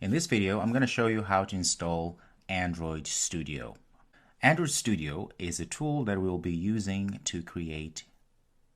In this video, I'm going to show you how to install Android Studio. Android Studio is a tool that we'll be using to create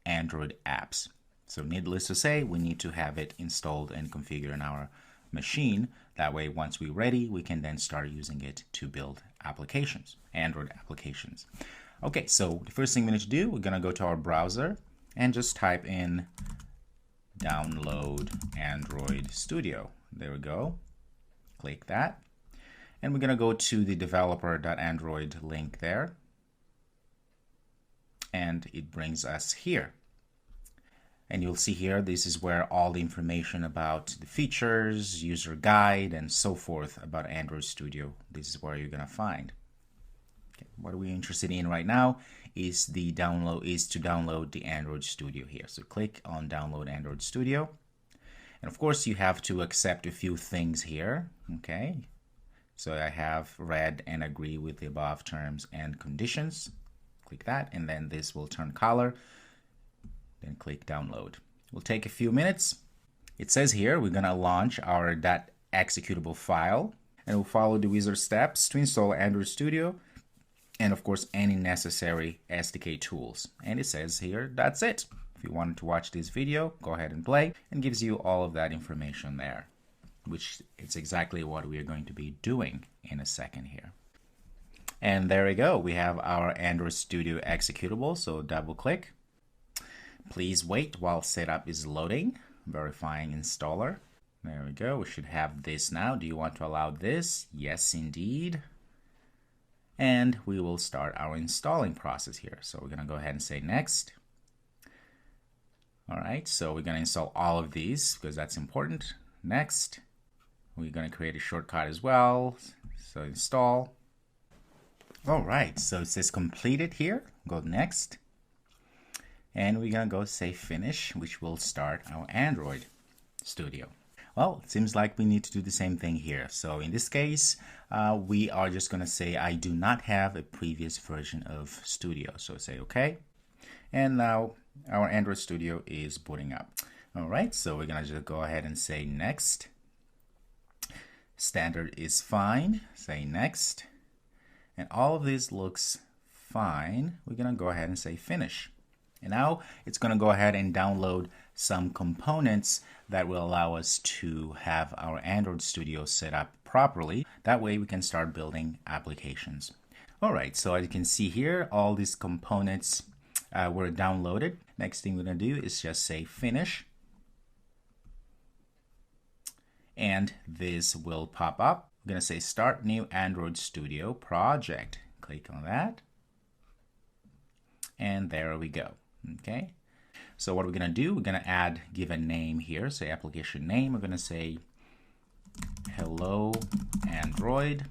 Android apps. So needless to say, we need to have it installed and configured on our machine. That way, once we're ready, we can then start using it to build applications, Android applications. Okay, so the first thing we need to do, we're going to go to our browser and just type in download Android Studio. There we go. Click that. And we're going to go to the developer.android link there. And it brings us here. And you'll see here, this is where all the information about the features, user guide, and so forth about Android Studio, this is where you're going to find. Okay. What we're interested in right now is to download the Android Studio here. So click on download Android Studio. And of course, you have to accept a few things here. Okay. So I have read and agree with the above terms and conditions. Click that, and then this will turn color. Then click download. It will take a few minutes. It says here we're going to launch our .executable file, and we'll follow the wizard steps to install Android Studio, and of course any necessary SDK tools. And it says here that's it. If you wanted to watch this video, go ahead and play, and gives you all of that information there, which is exactly what we are going to be doing in a second here. And there we go. We have our Android Studio executable. So double click. Please wait while setup is loading, verifying installer. There we go. We should have this now. Do you want to allow this? Yes, indeed. And we will start our installing process here. So we're going to go ahead and say next. All right. So we're going to install all of these because that's important. Next. We're going to create a shortcut as well. So install. All right. So it says completed here. Go next. And we're going to go say finish, which will start our Android Studio. Well, it seems like we need to do the same thing here. So in this case, we are just going to say, I do not have a previous version of Studio. So say OK. And now our Android Studio is booting up. All right, so we're going to just go ahead and say next. Standard is fine. Say next. And all of this looks fine. We're going to go ahead and say finish. And now it's going to go ahead and download some components that will allow us to have our Android Studio set up properly. That way we can start building applications. All right, so as you can see here, all these components were downloaded. Next thing we're going to do is just say finish. And this will pop up. We're going to say start new Android Studio project. Click on that. And there we go. Okay, so what we're going to do, we're going to give a name here, say application name. We're going to say hello Android.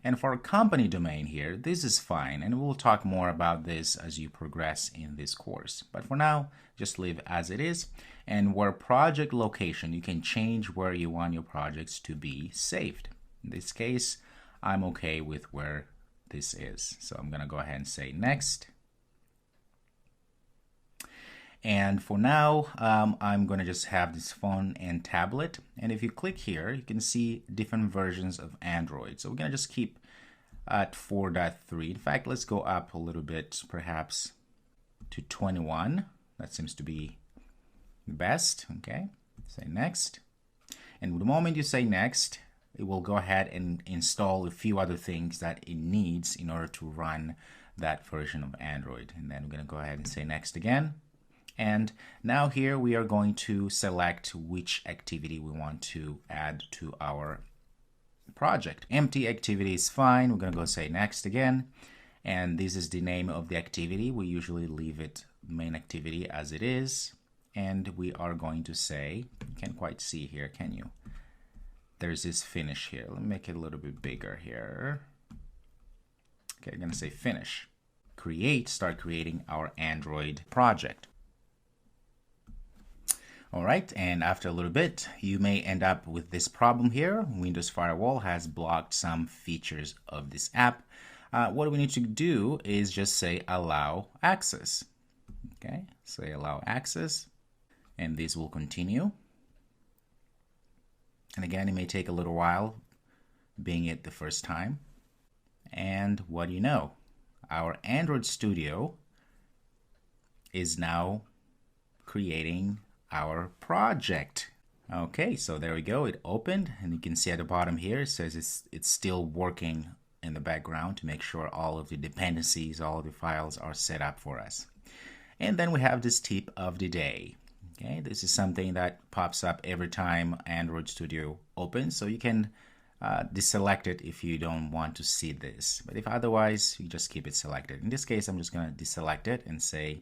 And for a company domain here, this is fine. And we'll talk more about this as you progress in this course. But for now, just leave as it is. And where project location, you can change where you want your projects to be saved. In this case, I'm okay with where this is. So I'm going to go ahead and say next. And for now, I'm going to just have this phone and tablet. And if you click here, you can see different versions of Android. So we're going to just keep at 4.3. In fact, let's go up a little bit, perhaps to 21. That seems to be the best. Okay, say next. And the moment you say next, it will go ahead and install a few other things that it needs in order to run that version of Android. And then we're going to go ahead and say next again. And now here we are going to select which activity we want to add to our project. Empty activity is fine. We're going to go say next again. And this is the name of the activity. We usually leave it main activity as it is. And we are going to say, you can't quite see here, can you? There's this finish here. Let me make it a little bit bigger here. Okay, I'm going to say finish. Start creating our Android project. All right, and after a little bit, you may end up with this problem here. Windows Firewall has blocked some features of this app. What we need to do is just say allow access. Okay, say allow access, and this will continue. And again, it may take a little while, being it the first time. And what do you know? Our Android Studio is now creating our project. Okay, so there we go. It opened, and you can see at the bottom here, it says it's still working in the background to make sure all of the dependencies, all of the files are set up for us. And then we have this tip of the day. Okay, this is something that pops up every time Android Studio opens, so you can deselect it if you don't want to see this. But if otherwise, you just keep it selected. In this case, I'm just going to deselect it and say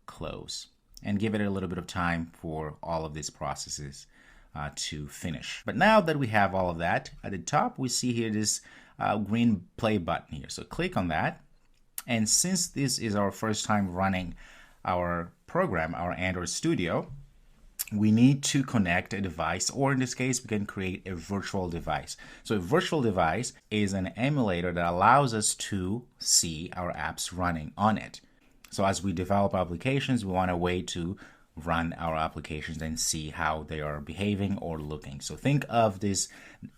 close, and give it a little bit of time for all of these processes to finish. But now that we have all of that, at the top we see here this green play button here. So click on that, and since this is our first time running our program, our Android Studio, we need to connect a device, or in this case, we can create a virtual device. So a virtual device is an emulator that allows us to see our apps running on it. So as we develop applications, we want a way to run our applications and see how they are behaving or looking. So think of this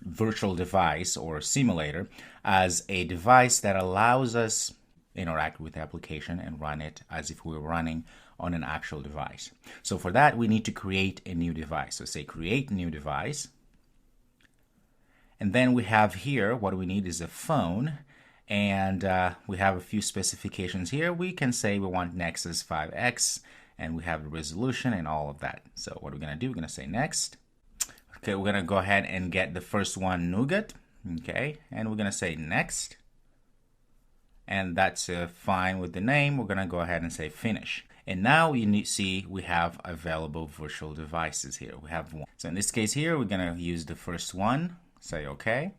virtual device or simulator as a device that allows us interact with the application and run it as if we were running on an actual device. So for that, we need to create a new device. So say create new device. And then we have here, what we need is a phone. And we have a few specifications here. We can say we want Nexus 5X, and we have the resolution and all of that. So what we're going to do, we're going to say next. Okay, we're going to go ahead and get the first one, Nougat. Okay, and we're going to say next. And that's fine with the name. We're going to go ahead and say finish. And now you see we have available virtual devices here. We have one. So in this case here, we're going to use the first one. Say OK.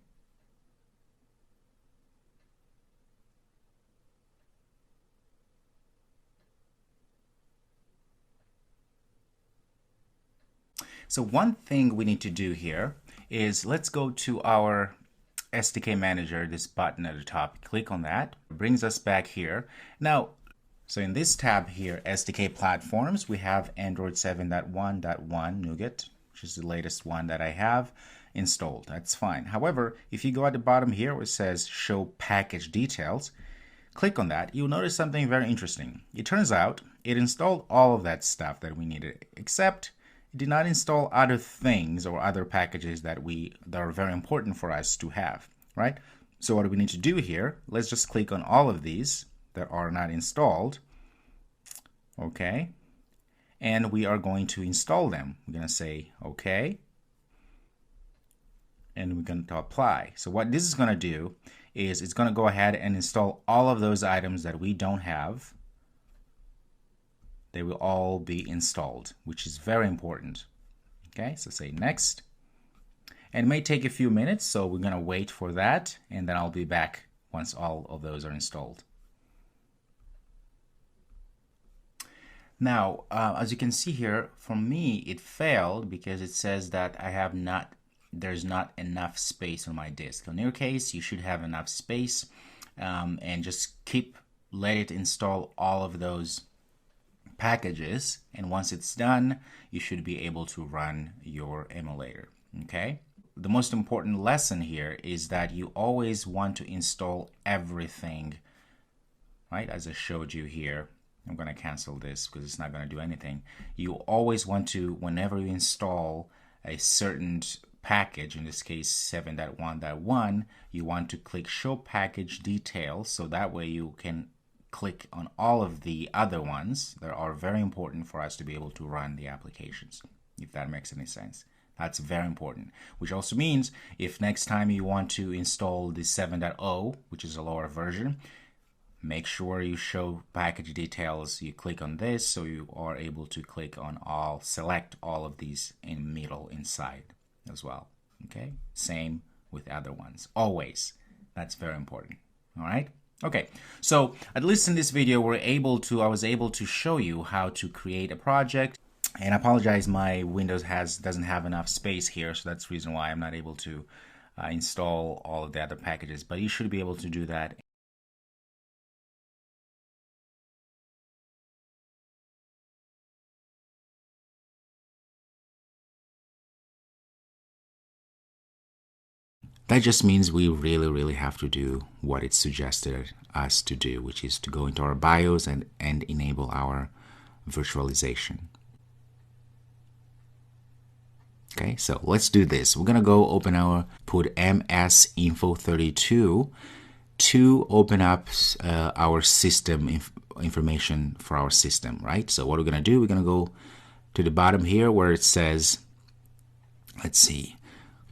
So one thing we need to do here is let's go to our Sdk Manager, this button at the top. Click on that. It brings us back here. Now, so in this tab here, SDK Platforms, we have Android 7.1.1 Nougat, which is the latest one that I have installed. That's fine. However, if you go at the bottom here where it says Show Package Details, click on that, you'll notice something very interesting. It turns out it installed all of that stuff that we needed, except it did not install other things or other packages that are very important for us to have, right? So what do we need to do here? Let's just click on all of these that are not installed. Okay. And we are going to install them. We're going to say OK. And we're going to apply. So what this is going to do is it's going to go ahead and install all of those items that we don't have. They will all be installed, which is very important. Okay, so say next. And it may take a few minutes, so we're going to wait for that, and then I'll be back once all of those are installed. Now, as you can see here, for me, it failed because it says that there's not enough space on my disk. In your case, you should have enough space, and just let it install all of those packages, and once it's done, you should be able to run your emulator. Okay, the most important lesson here is that you always want to install everything, right? As I showed you here, I'm going to cancel this because it's not going to do anything. You always want to, whenever you install a certain package, in this case 7.1.1, you want to click Show Package Details, so that way you can click on all of the other ones that are very important for us to be able to run the applications, if that makes any sense. That's very important, which also means if next time you want to install the 7.0, which is a lower version, make sure you show package details. You click on this so you are able to click on all, select all of these in middle inside as well. Okay, same with other ones, always. That's very important. All right. Okay, so at least in this video, I was able to show you how to create a project. And I apologize, my Windows doesn't have enough space here, so that's the reason why I'm not able to install all of the other packages. But you should be able to do that That just means we really have to do what it's suggested us to do, which is to go into our BIOS and enable our virtualization. Okay, so let's do this. We're gonna go open put MS Info 32 to open up our system information for our system, right? So what we're gonna do, we're gonna go to the bottom here where it says, let's see,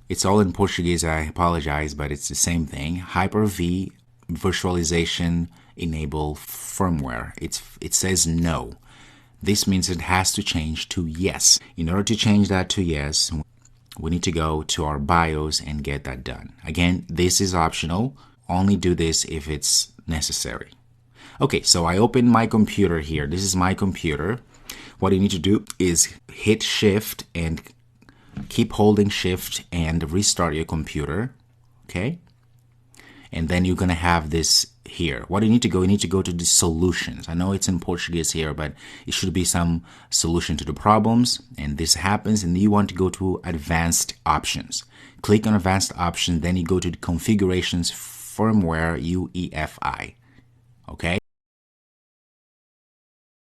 it's all in Portuguese, I apologize, but it's the same thing. Hyper-V virtualization enable firmware. It says no. This means it has to change to yes. In order to change that to yes, we need to go to our BIOS and get that done. Again, this is optional. Only do this if it's necessary. Okay, so I open my computer here. This is my computer. What you need to do is hit Shift and keep holding Shift and restart your computer. Okay? And then you're going to have this here. What do you need to go to the solutions. I know it's in Portuguese here, but it should be some solution to the problems. And this happens, and you want to go to advanced options. Click on advanced options, then you go to the configurations firmware UEFI. Okay?